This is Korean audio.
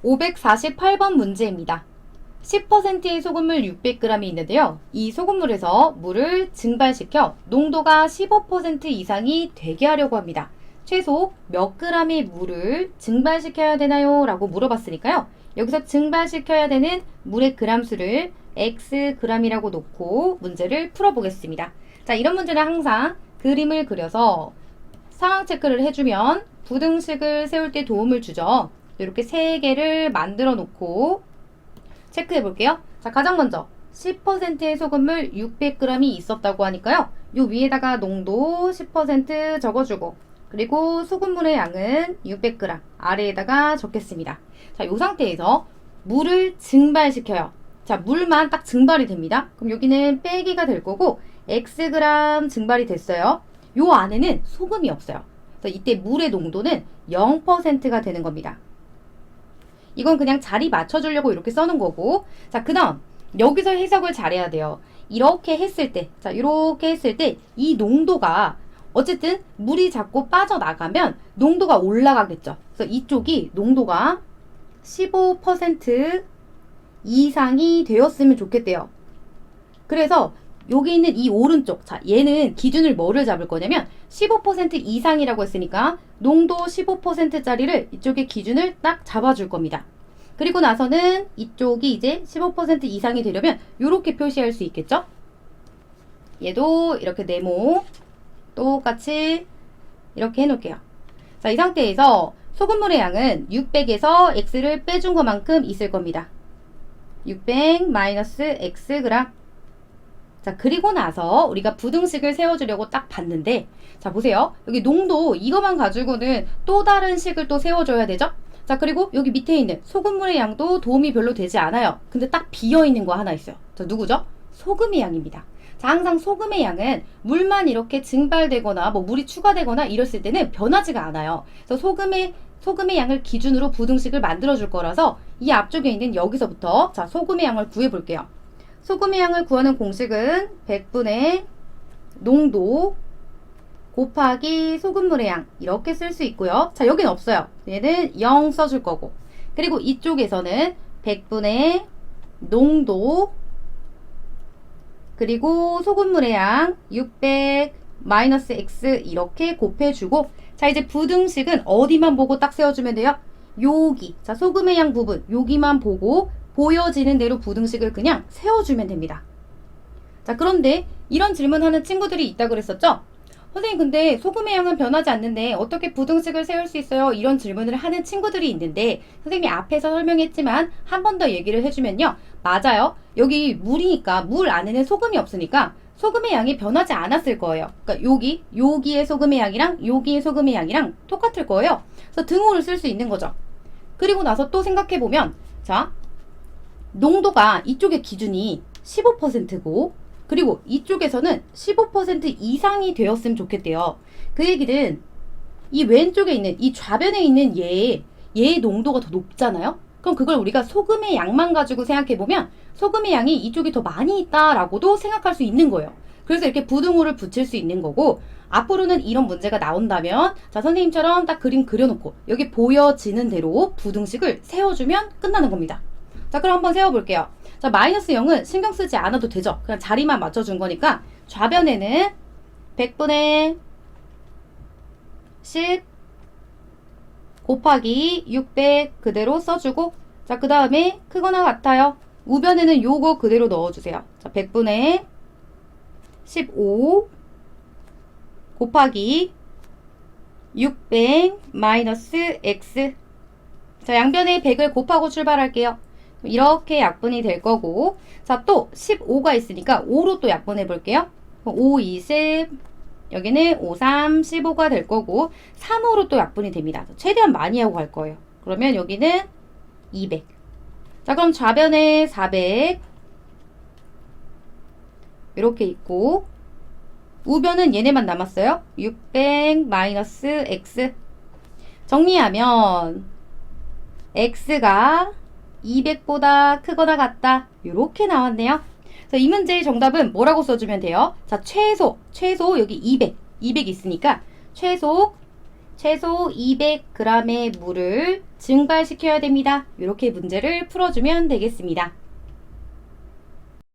548번 문제입니다. 10%의 소금물 600g이 있는데요. 이 소금물에서 물을 증발시켜 농도가 15% 이상이 되게 하려고 합니다. 최소 몇 g의 물을 증발시켜야 되나요? 라고 물어봤으니까요. 여기서 증발시켜야 되는 물의 g수를 xg이라고 놓고 문제를 풀어보겠습니다. 자, 이런 문제는 항상 그림을 그려서 상황 체크를 해주면 부등식을 세울 때 도움을 주죠. 이렇게 3개를 만들어 놓고 체크해 볼게요. 자, 가장 먼저 10%의 소금물 600g이 있었다고 하니까요. 요 위에다가 농도 10% 적어주고, 그리고 소금물의 양은 600g 아래에다가 적겠습니다. 자, 요 상태에서 물을 증발시켜요. 자, 물만 딱 증발이 됩니다. 그럼 여기는 빼기가 될 거고 xg 증발이 됐어요. 요 안에는 소금이 없어요. 그래서 이때 물의 농도는 0%가 되는 겁니다. 이건 그냥 자리 맞춰주려고 이렇게 써놓은 거고, 자, 그 다음 여기서 해석을 잘해야 돼요. 이렇게 했을 때, 자, 이렇게 했을 때 이 농도가 어쨌든 물이 자꾸 빠져나가면 농도가 올라가겠죠. 그래서 이쪽이 농도가 15% 이상이 되었으면 좋겠대요. 그래서 여기 있는 이 오른쪽, 자, 얘는 기준을 뭐를 잡을 거냐면 15% 이상이라고 했으니까 농도 15%짜리를 이쪽에 기준을 딱 잡아줄 겁니다. 그리고 나서는 이쪽이 이제 15% 이상이 되려면 이렇게 표시할 수 있겠죠? 얘도 이렇게 네모 똑같이 이렇게 해놓을게요. 자, 이 상태에서 소금물의 양은 600에서 x를 빼준 것만큼 있을 겁니다. 600 마이너스 xg. 자, 그리고 나서 우리가 부등식을 세워주려고 딱 봤는데, 자, 보세요. 여기 농도 이것만 가지고는 또 다른 식을 또 세워줘야 되죠? 자, 그리고 여기 밑에 있는 소금물의 양도 도움이 별로 되지 않아요. 근데 딱 비어있는 거 하나 있어요. 자, 누구죠? 소금의 양입니다. 자, 항상 소금의 양은 물만 이렇게 증발되거나 뭐 물이 추가되거나 이랬을 때는 변하지가 않아요. 그래서 소금의 양을 기준으로 부등식을 만들어 줄 거라서 이 앞쪽에 있는 여기서부터 자, 소금의 양을 구해 볼게요. 소금의 양을 구하는 공식은 100분의 농도 곱하기 소금물의 양 이렇게 쓸 수 있고요. 자, 여긴 없어요. 얘는 0 써줄 거고, 그리고 이쪽에서는 100분의 농도 그리고 소금물의 양 600 마이너스 x 이렇게 곱해주고, 자, 이제 부등식은 어디만 보고 딱 세워주면 돼요? 여기, 자, 소금의 양 부분 여기만 보고 보여지는 대로 부등식을 그냥 세워주면 됩니다. 자, 그런데 이런 질문하는 친구들이 있다고 그랬었죠? 선생님, 근데 소금의 양은 변하지 않는데 어떻게 부등식을 세울 수 있어요? 이런 질문을 하는 친구들이 있는데, 선생님이 앞에서 설명했지만 한 번 더 얘기를 해주면요, 맞아요. 여기 물이니까 물 안에는 소금이 없으니까 소금의 양이 변하지 않았을 거예요. 그러니까 여기의 소금의 양이랑 여기의 소금의 양이랑 똑같을 거예요. 그래서 등호를 쓸 수 있는 거죠. 그리고 나서 또 생각해보면, 자, 농도가 이쪽의 기준이 15%고 그리고 이쪽에서는 15% 이상이 되었으면 좋겠대요. 그 얘기는 이 왼쪽에 있는 이 좌변에 있는 얘의 농도가 더 높잖아요. 그럼 그걸 우리가 소금의 양만 가지고 생각해보면 소금의 양이 이쪽이 더 많이 있다라고도 생각할 수 있는 거예요. 그래서 이렇게 부등호를 붙일 수 있는 거고, 앞으로는 이런 문제가 나온다면 자, 선생님처럼 딱 그림 그려놓고 여기 보여지는 대로 부등식을 세워주면 끝나는 겁니다. 자, 그럼 한번 세워볼게요. 자, 마이너스 0은 신경 쓰지 않아도 되죠. 그냥 자리만 맞춰준 거니까 좌변에는 100분의 10 곱하기 600 그대로 써주고, 자, 그 다음에 크거나 같아요. 우변에는 요거 그대로 넣어주세요. 자, 100분의 15 곱하기 600 마이너스 x. 자, 양변에 100을 곱하고 출발할게요. 이렇게 약분이 될 거고, 자, 또 15가 있으니까 5로 또 약분해 볼게요. 5, 20, 여기는 5, 3, 15가 될 거고, 3호로 또 약분이 됩니다. 최대한 많이 하고 갈 거예요. 그러면 여기는 200. 자, 그럼 좌변에 400 이렇게 있고, 우변은 얘네만 남았어요. 600 마이너스 x. 정리하면 x가 200보다 크거나 같다. 이렇게 나왔네요. 그래서 이 문제의 정답은 뭐라고 써주면 돼요? 자, 최소 여기 200 있으니까 최소 최소 200g의 물을 증발시켜야 됩니다. 이렇게 문제를 풀어주면 되겠습니다.